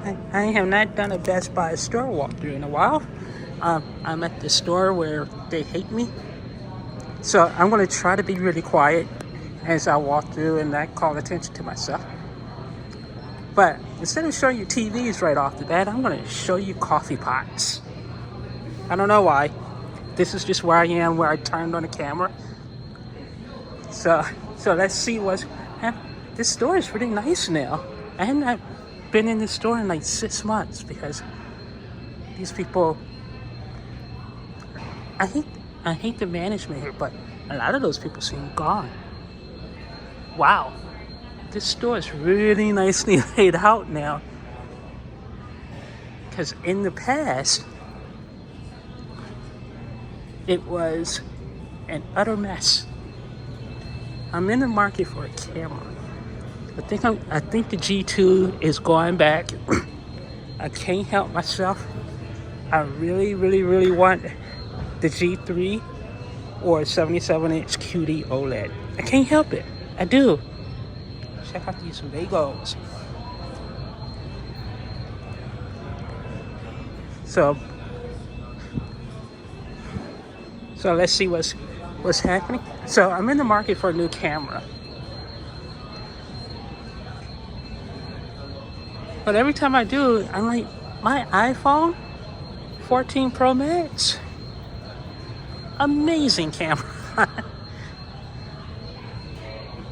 I have not done a Best Buy store walkthrough in a while. I'm at the store where they hate me. So I'm going to try to be really quiet as I walk through and not call attention to myself. But instead of showing you TVs right off the bat, I'm going to show you coffee pots. I don't know why. This is just where I am, where I turned on the camera. So let's see what's happening. This store is really nice now. I have not been in this store in like 6 months because these people, I hate the management here, but a lot of those people seem gone. Wow, this store is really nicely laid out now. Because in the past, it was an utter mess. I'm in the market for a camera. I think the G2 is going back. I can't help myself. I really, really, really want the G3 or 77-inch QD OLED. I can't help it. I do. Check out these Legos. So let's see what's happening. So I'm in the market for a new camera. But every time I do, I'm like, my iPhone 14 Pro Max, amazing camera.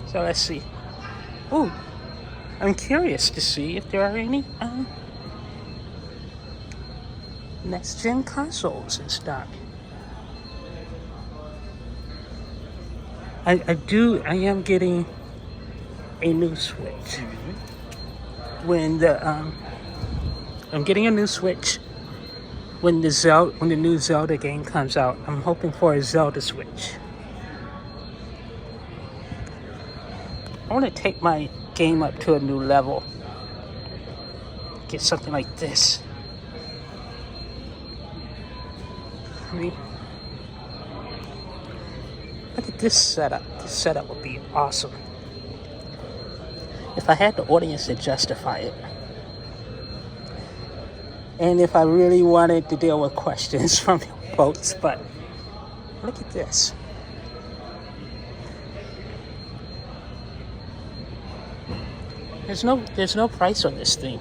So let's see. Ooh, I'm curious to see if there are any next gen consoles in stock. I am getting a new Switch. When I'm getting a new Switch when the new Zelda game comes out. I'm hoping for a Zelda Switch. I want to take my game up to a new level. Get something like this. I mean, look at this setup. This setup would be awesome. If I had the audience to justify it. And if I really wanted to deal with questions from folks, but look at this. There's no price on this thing.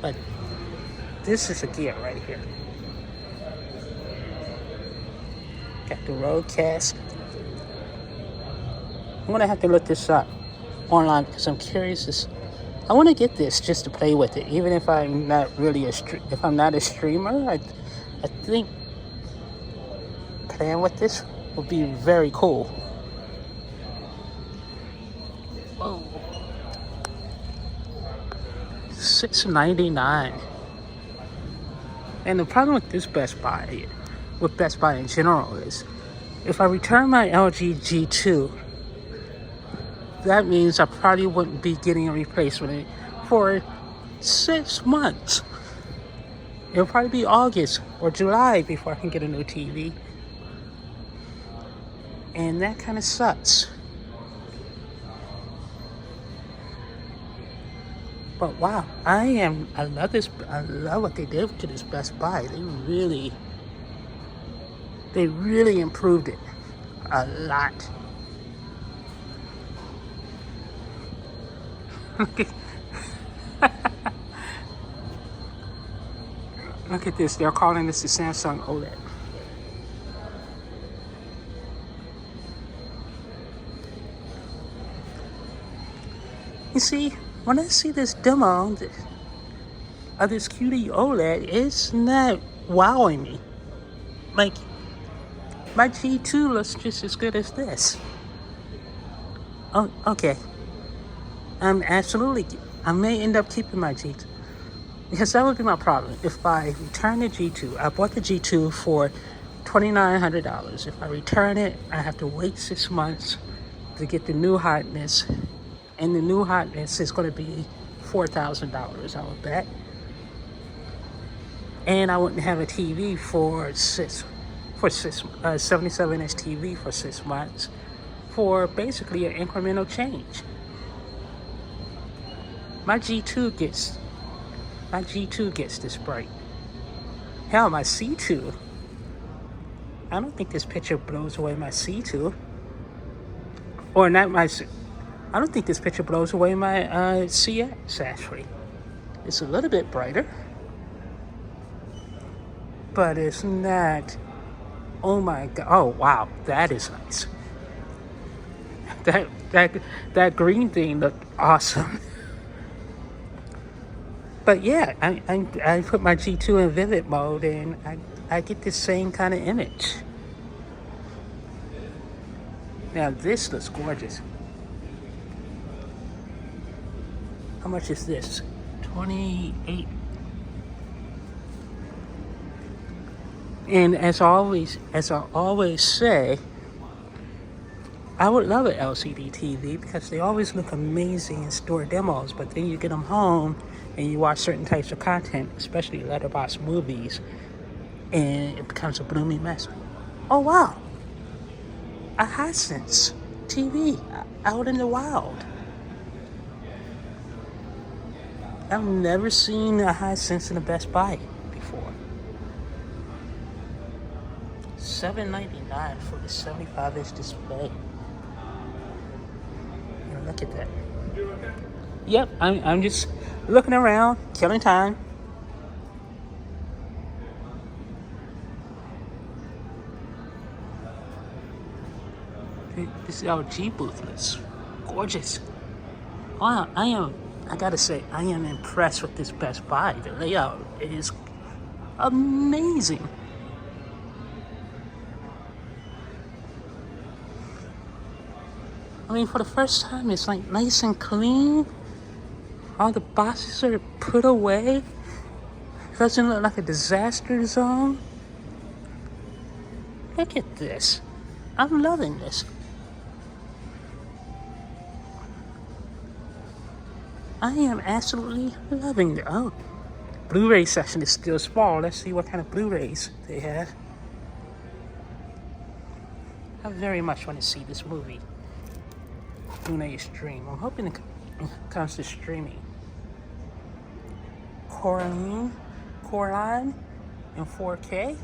But this is a gear right here. Got the Roadcast. I'm gonna have to look this up online because I'm curious. I want to get this just to play with it, even if I'm not really if I'm not a streamer. I think playing with this would be very cool. Oh, $6.99. And the problem with this Best Buy in general is, if I return my LG G2, that means I probably wouldn't be getting a replacement for 6 months. It'll probably be August or July before I can get a new TV. And that kind of sucks. But wow, I love this. I love what they did to this Best Buy. They really improved it a lot. Look at this. They're calling this the Samsung OLED. You see, when I see this demo of this QD OLED, it's not wowing me. Like, my G2 looks just as good as this. Oh, okay. I may end up keeping my G2. Because that would be my problem. If I return the G2, I bought the G2 for $2,900. If I return it, I have to wait 6 months to get the new hotness. And the new hotness is going to be $4,000, I would bet. And I wouldn't have a TV for 77-inch TV for 6 months for basically an incremental change. My G2 gets this bright. Hell, my C2. I don't think this picture blows away my C2. Or not my. I don't think this picture blows away my CX actually. It's a little bit brighter, but it's not. Oh my god! Oh wow, that is nice. That green thing looked awesome. But yeah, I put my G2 in vivid mode and I get the same kind of image. Now this looks gorgeous. How much is this? 28. And as I always say, I would love an LCD TV because they always look amazing in store demos, but then you get them home and you watch certain types of content, especially letterbox movies, and it becomes a blooming mess. Oh wow, a Hisense TV out in the wild. I've never seen a Hisense in a Best Buy before. $7.99 for the 75-inch display. And look at that. Yep, I'm just looking around, killing time. This LG booth looks gorgeous. Wow, I gotta say, I am impressed with this Best Buy. The layout is amazing. I mean, for the first time, it's like nice and clean. All the boxes are put away. It doesn't look like a disaster zone. Look at this. I'm loving this. I am absolutely loving it. Oh, Blu-ray section is still small. Let's see what kind of Blu-rays they have. I very much want to see this movie. Blu-ray stream. I'm hoping it comes to streaming. Coraline in 4K.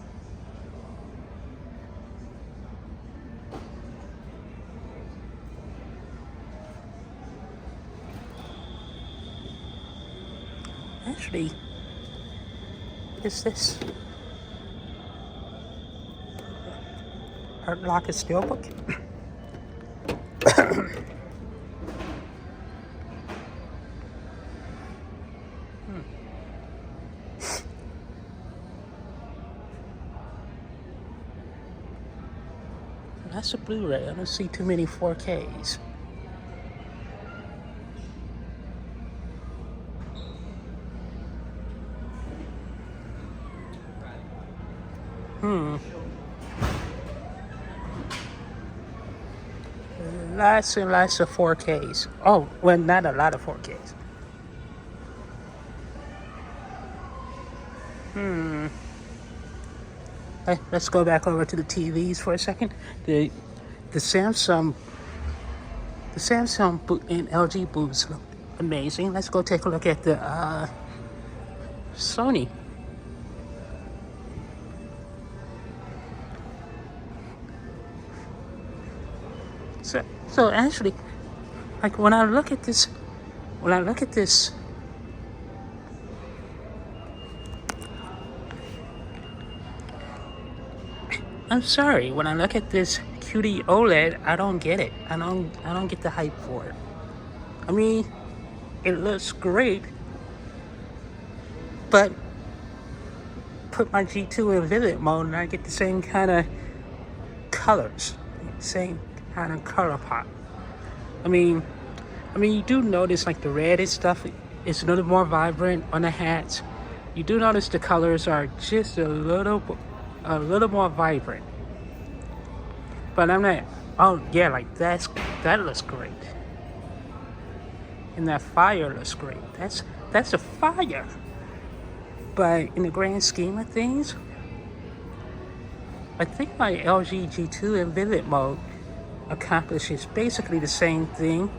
Actually, what is this? Art Lock is Steelbook. That's a Blu-ray. I don't see too many 4Ks. Lots and lots of 4Ks. Oh, well, not a lot of 4Ks. Let's go back over to the TVs for a second. The Samsung and LG booths look amazing. Let's go take a look at the Sony. So actually, like when I look at this, I'm sorry, when I look at this QD OLED, I don't get it. I don't get the hype for it. I mean, it looks great, but put my G2 in vivid mode and I get the same kind of colors, same kind of color pop. I mean, you do notice like the red and stuff is a little more vibrant on the hats. You do notice the colors are just a little more vibrant. But I'm not. Oh yeah, like that looks great. And that fire looks great. That's a fire. But in the grand scheme of things, I think my LG G2 in vivid mode accomplishes basically the same thing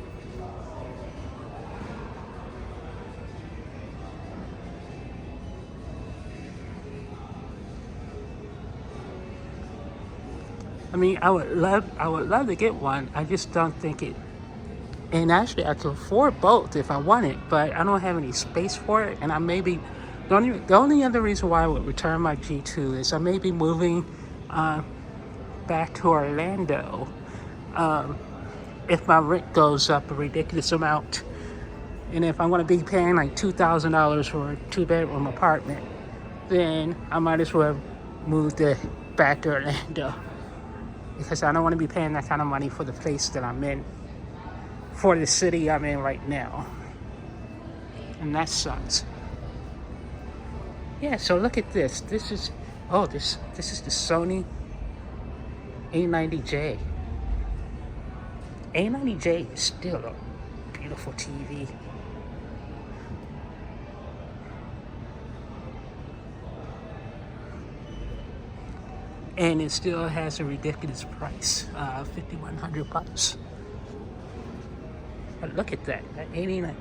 I mean, I would love to get one. I just don't think it. And actually, I could afford both if I wanted, but I don't have any space for it. And I may be the only other reason why I would return my G2 is I may be moving back to Orlando. If my rent goes up a ridiculous amount, and if I'm going to be paying like $2,000 for a 2-bedroom apartment, then I might as well move back to Orlando, because I don't want to be paying that kind of money for the place that I'm in, for the city I'm in right now, and that sucks. Yeah, so look at this. This is the Sony A90J. A90J is still a beautiful TV. And it still has a ridiculous price, $5,100. But look at that, 89.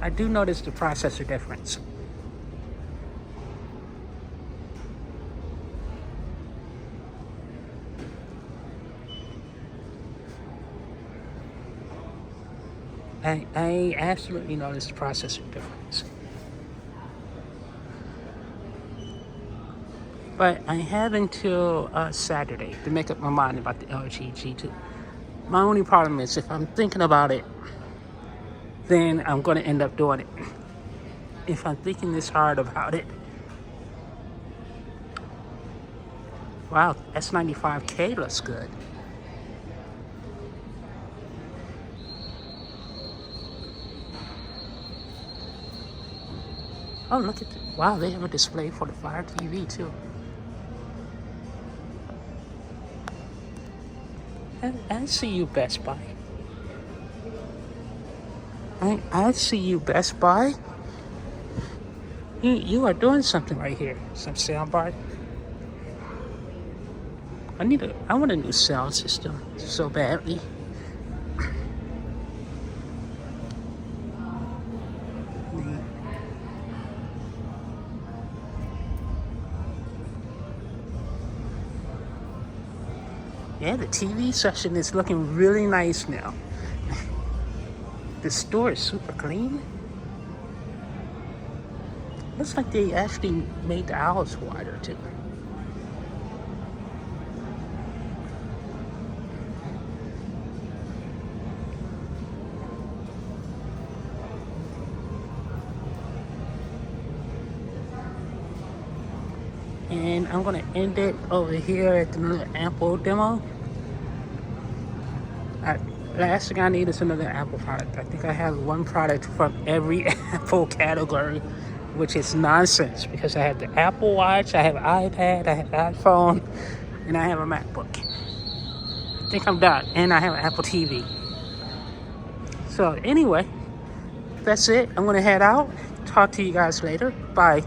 I do notice the processor difference. I absolutely notice the processor difference. But I have until Saturday to make up my mind about the LG G2. My only problem is if I'm thinking about it, then I'm going to end up doing it. If I'm thinking this hard about it. Wow, S95K looks good. Oh, look at that. Wow, they have a display for the Fire TV too. I see you, Best Buy. I see you, Best Buy. You are doing something right here. Some soundbar. I want a new sound system so badly. Yeah, the TV section is looking really nice now. The store is super clean. Looks like they actually made the aisles wider too. And I'm gonna end it over here at the little Apple demo. Last thing I need is another Apple product. I think I have one product from every Apple category, which is nonsense because I have the Apple Watch, I have an iPad, I have an iPhone, and I have a MacBook. I think I'm done. And I have an Apple TV. So anyway, that's it. I'm gonna head out. Talk to you guys later. Bye.